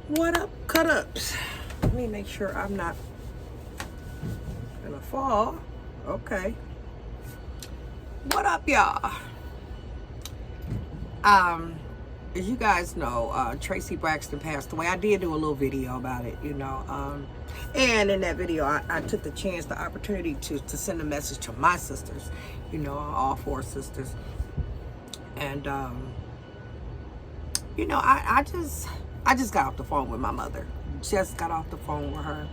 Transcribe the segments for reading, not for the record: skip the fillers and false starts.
What up, cut ups? Let me make sure I'm not gonna fall. Okay. What up, y'all? As you guys know, Tracy Braxton passed away. I did do a little video about it, and in that video, I took the opportunity to send a message to my sisters, all four sisters. And, I just got off the phone with my mother. Just got off the phone with her.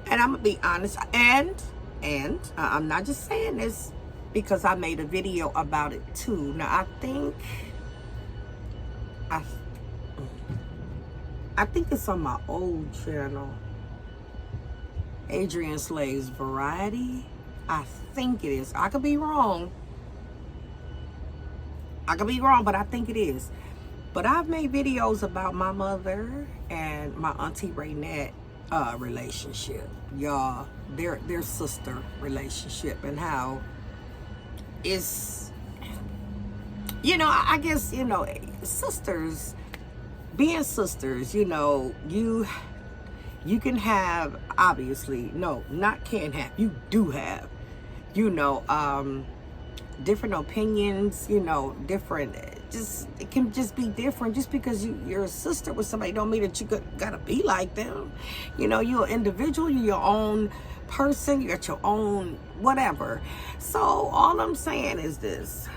And I'm gonna be honest, and I'm not just saying this because I made a video about it too. Now I think it's on my old channel, Adrienne Slaves Variety. I think it is. I could be wrong, but I think it is. But I've made videos about my mother and my auntie Raynette relationship, y'all. Their sister relationship, and how it's, I guess, sisters, being sisters, you can have, obviously, no, not can have, you do have, different opinions, different, it can just be different. Just because you're a sister with somebody don't mean that you gotta be like them. You're an individual, you're your own person, you got your own whatever. So all I'm saying is this: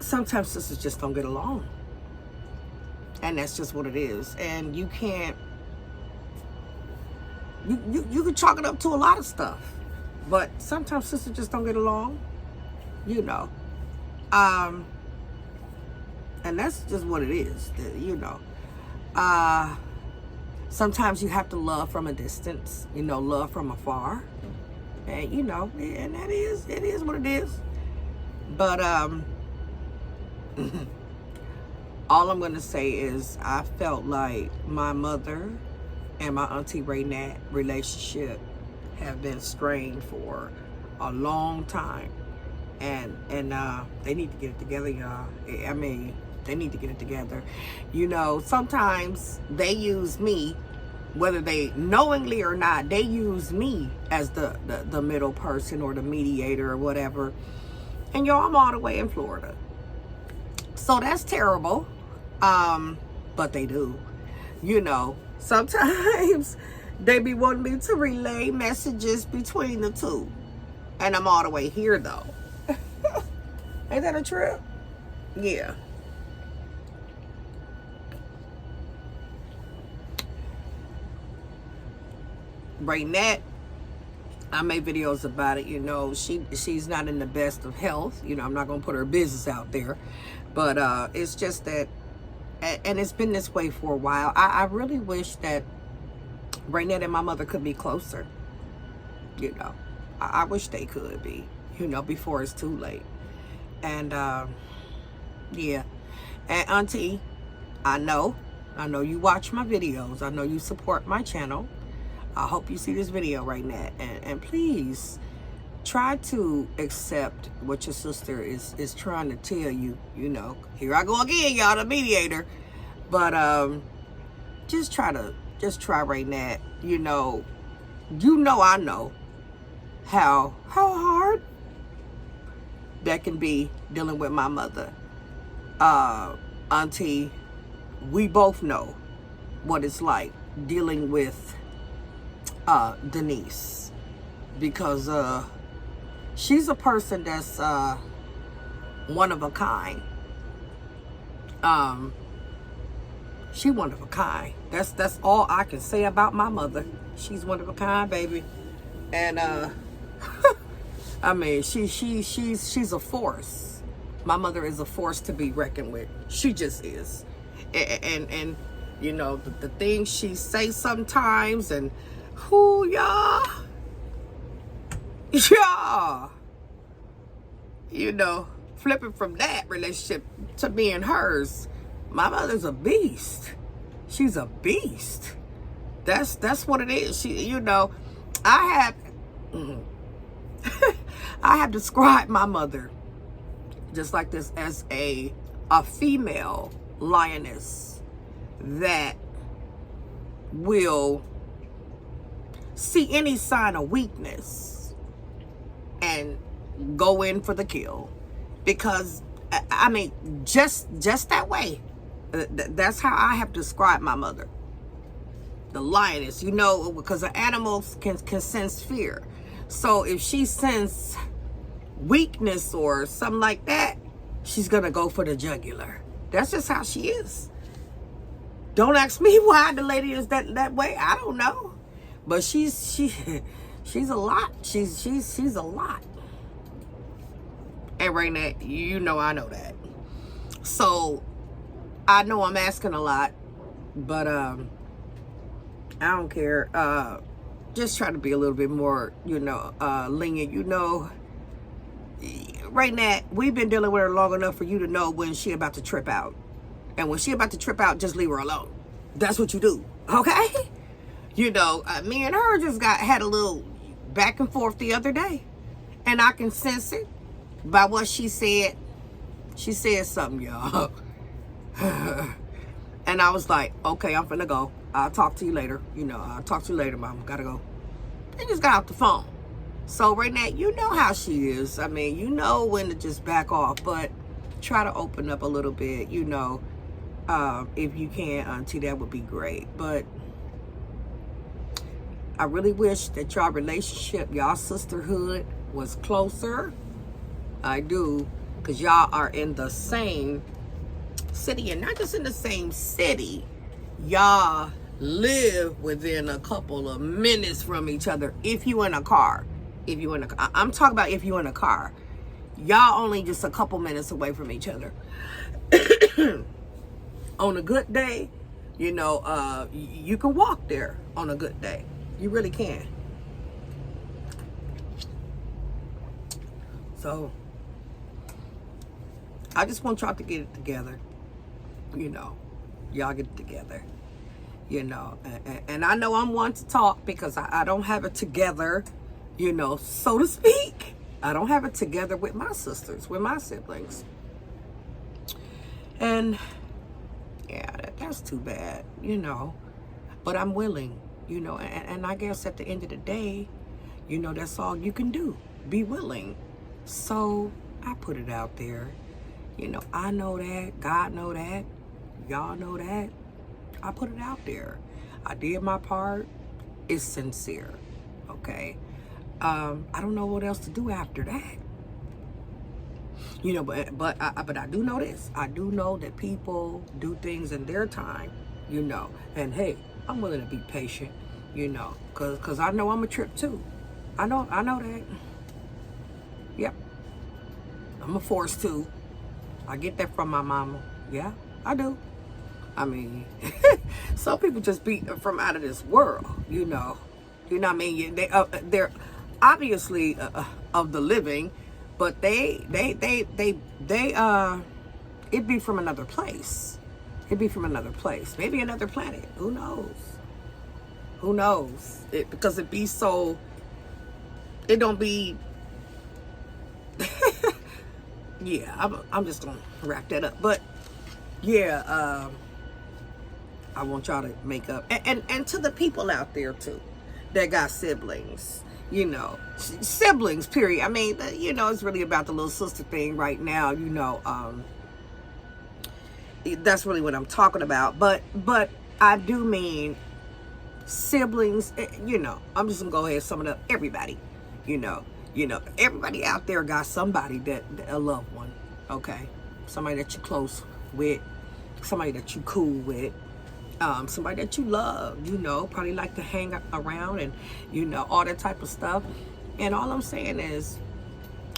sometimes sisters just don't get along, and that's just what it is. And you can't, you can chalk it up to a lot of stuff, but sometimes sisters just don't get along, and that's just what it is, sometimes you have to love from a distance, love from afar, and and it is what it is. But all I'm gonna say is I felt like my mother and my auntie Raynette relationship have been strained for a long time, and they need to get it together, y'all. I mean, they need to get it together. Sometimes they use me, whether they knowingly or not, they use me as the middle person or the mediator or whatever. And y'all, I'm all the way in Florida, so that's terrible. But they do, sometimes they be wanting me to relay messages between the two, and I'm all the way here though. Ain't that a trip? Yeah. Raynette, I made videos about it. She's not in the best of health. I'm not gonna put her business out there, but it's just that, and it's been this way for a while. I really wish that Raynette and my mother could be closer. I wish they could be, before it's too late. And yeah. And auntie, I know you watch my videos. I know you support my channel. I hope you see this video right now, and please try to accept what your sister is trying to tell you. Here I go again, y'all, the mediator. But just try right now. I know how hard that can be dealing with my mother. Auntie, we both know what it's like dealing with Denise, because she's a person that's one of a kind. She one of a kind. That's all I can say about my mother. She's one of a kind, baby. And I mean, she's a force. My mother is a force to be reckoned with. She just is. And the things she says sometimes, and who, y'all, flipping from that relationship to being hers, my mother's a beast. She's a beast. That's what it is. She, I have described my mother just like this as a a female lioness that will see any sign of weakness and go in for the kill. Because I mean, just that way. That's how I have described my mother, the lioness. You know, because the animals can sense fear. So if she senses weakness or something like that, she's gonna go for the jugular. That's just how she is. Don't ask me why the lady is that way. I don't know, but she's a lot. She's a lot. And right now, you know, I know that. So I know I'm asking a lot, but I don't care. Just try to be a little bit more, you know, lenient. You know, right now, we've been dealing with her long enough for you to know when she about to trip out. And when she about to trip out, just leave her alone. That's what you do, okay? You know, me and her just had a little back and forth the other day. And I can sense it by what she said. She said something, y'all. And I was like, okay, I'm finna go. I'll talk to you later. You know, I'll talk to you later, Mom. Gotta go. And just got off the phone. So right now, you know how she is. I mean, you know when to just back off, but try to open up a little bit, you know. If you can, Auntie, that would be great. But I really wish that y'all relationship, y'all sisterhood was closer. I do, because y'all are in the same city, and not just in the same city, y'all live within a couple of minutes from each other. If you in a car, I'm talking about if you in a car, y'all only just a couple minutes away from each other. On a good day, you know, you can walk there on a good day. You really can. So I just want y'all to get it together. You know, y'all get it together. You know, and I know I'm one to talk because I don't have it together, you know, so to speak. I don't have it together with my sisters, with my siblings. And yeah, that's too bad, you know. But I'm willing, you know, and I guess at the end of the day, you know, that's all you can do. Be willing. So I put it out there. You know, I know that. God know that. Y'all know that. I put it out there. I did my part. It's sincere. Okay. I don't know what else to do after that. You know, but I do know this. I do know that people do things in their time, you know. And hey, I'm willing to be patient, you know, cause I know I'm a trip too. I know that. Yep. I'm a force too. I get that from my mama. Yeah, I do. I mean, some people just be from out of this world, you know. You know what I mean? They're obviously of the living, but they it'd be from another place. It'd be from another place, maybe another planet. Who knows? Who knows? Because it be so. It don't be. Yeah, I'm just gonna wrap that up. But yeah, I want y'all to make up, and to the people out there too that got siblings, you know, siblings, period. I mean, you know, it's really about the little sister thing right now, you know. That's really what I'm talking about. But I do mean siblings, you know. I'm just gonna go ahead and sum it up. Everybody, you know, everybody out there got somebody that a loved one, okay, somebody that you're close with, somebody that you cool with. Somebody that you love, you know, probably like to hang around and, you know, all that type of stuff. And all I'm saying is,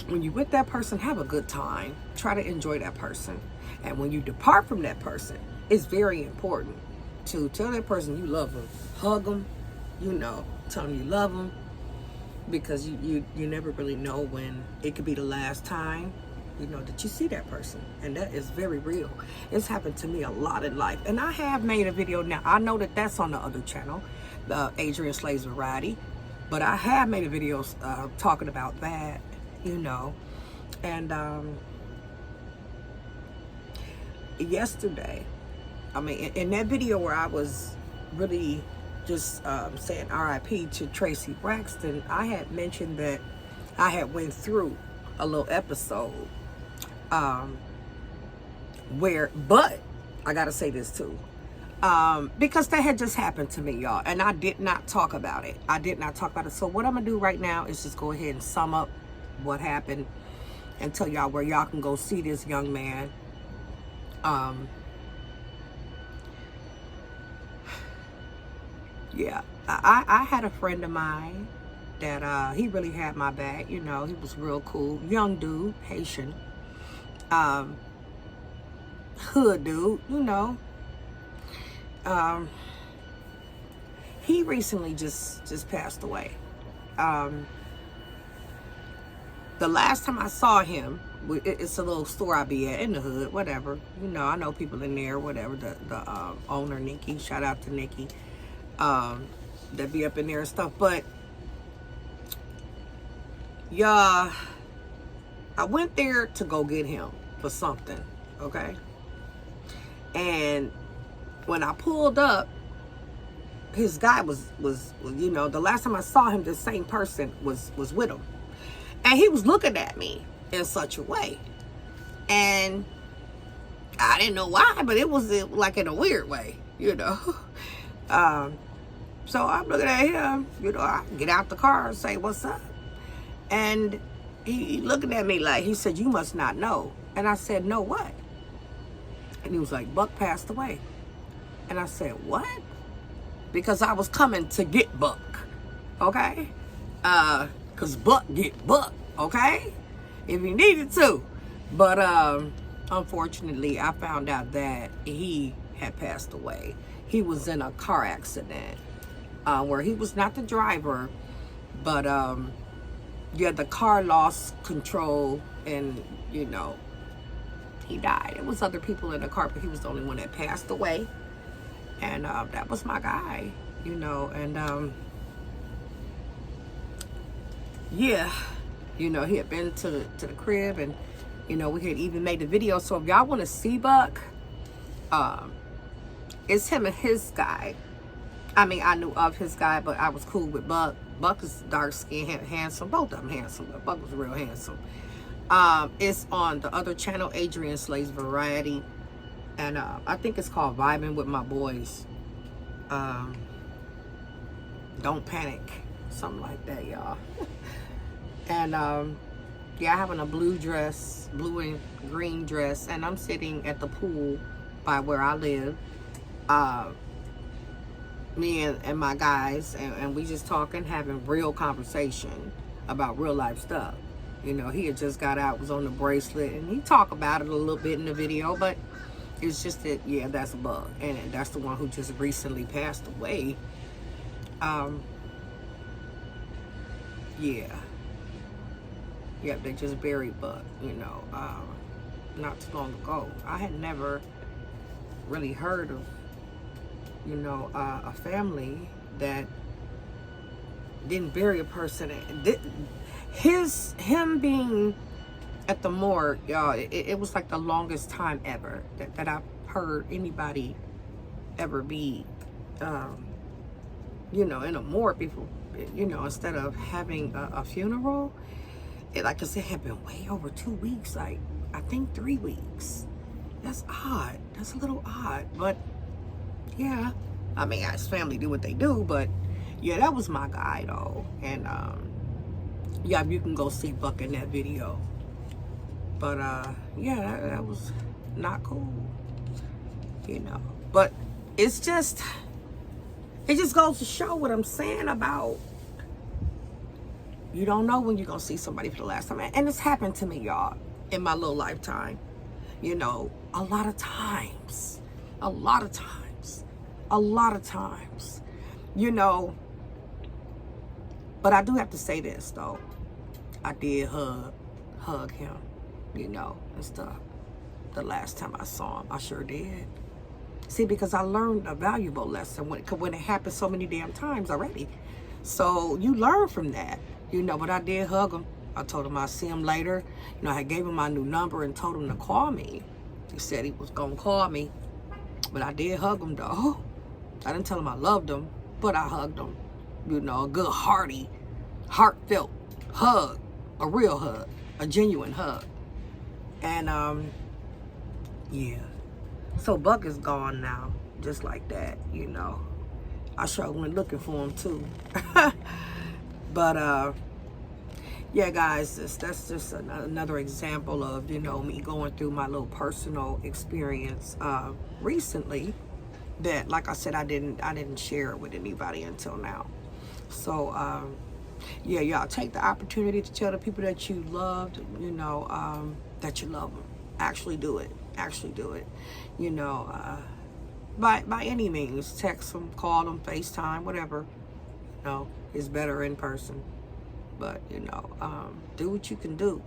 when you with that person, have a good time. Try to enjoy that person. And when you depart from that person, it's very important to tell that person you love them. Hug them, you know, tell them you love them. Because you never really know when it could be the last time, you know, that you see that person. And that is very real. It's happened to me a lot in life. And I have made a video now. I know that that's on the other channel, the Adrienne Slays Variety. But I have made a video talking about that, you know. And yesterday, I mean, in that video where I was really just saying RIP to Tracy Braxton, I had mentioned that I had went through a little episode but I gotta say this too, because that had just happened to me, y'all, and I did not talk about it. So what I'm gonna do right now is just go ahead and sum up what happened and tell y'all where y'all can go see this young man. Yeah, I had a friend of mine that he really had my back. You know, he was real cool, young dude, Haitian, hood dude, you know. He recently just passed away. The last time I saw him, it's a little store I be at in the hood, whatever. You know, I know people in there, whatever. The owner, Nikki, shout out to Nikki, that be up in there and stuff. But yeah, I went there to go get him for something, okay? And when I pulled up, his guy was you know, the last time I saw him, the same person was with him. And he was looking at me in such a way. And I didn't know why, but it was like in a weird way, you know. So I'm looking at him, you know, I get out the car and say, "What's up?" And he looking at me like, he said, "You must not know." And I said, "No, what?" And he was like, "Buck passed away." And I said, "What?" Because I was coming to get Buck, okay? Because Buck get Buck, okay? If he needed to. But unfortunately, I found out that he had passed away. He was in a car accident where he was not the driver, but yeah, the car lost control and, you know, he died. It was other people in the car, but he was the only one that passed away. And that was my guy, you know. And yeah, you know, he had been to the crib, and, you know, we had even made a video. So if y'all want to see Buck, it's him and his guy. I mean, I knew of his guy, but I was cool with Buck. Buck is dark skinned, handsome. Both of them handsome, but Buck was real handsome. It's on the other channel, Adrienne Slay's Variety. And I think it's called Vibing with My Boys. Don't Panic. Something like that, y'all. And yeah, I have on a blue dress, blue and green dress. And I'm sitting at the pool by where I live. Me and my guys. And we just talking, having real conversation about real life stuff. You know, he had just got out, was on the bracelet. And he talked about it a little bit in the video. But it's just that, yeah, that's a Buck. And that's the one who just recently passed away. Yeah. Yeah, they just buried Buck, you know, not too long ago. I had never really heard of, you know, a family that didn't bury a person. Him being at the morgue, y'all, it was like the longest time ever that I've heard anybody ever be, you know, in a morgue before, you know, instead of having a funeral. Like I said, it had been way over 2 weeks, like, I think 3 weeks. That's odd. That's a little odd, but yeah. I mean, his family do what they do, but yeah, that was my guy, though. And yeah, you can go see Buck in that video. But yeah, that was not cool, you know. But it just goes to show what I'm saying about, you don't know when you're gonna see somebody for the last time. And it's happened to me, y'all, in my little lifetime, you know, a lot of times, you know. But I do have to say this, though. I did hug him, you know, and stuff. The last time I saw him, I sure did. See, because I learned a valuable lesson when it happened so many damn times already. So you learn from that, you know. But I did hug him. I told him I'd see him later. You know, I gave him my new number and told him to call me, He said he was gonna call me, but I did hug him though. I didn't tell him I loved him, but I hugged him. You know, a good hearty, heartfelt hug, a real hug, a genuine hug. And yeah. So Buck is gone now, just like that, you know. I sure went looking for him too. But yeah, guys, that's just another example of, you know, me going through my little personal experience recently that, like I said, I didn't share it with anybody until now. So yeah, y'all take the opportunity to tell the people that you loved, you know, that you love them. Actually do it. Actually do it. You know, by any means, text them, call them, FaceTime, whatever. You know, it's better in person. But, you know, do what you can do.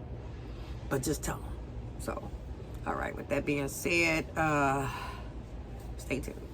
But just tell them. So, all right, with that being said, stay tuned.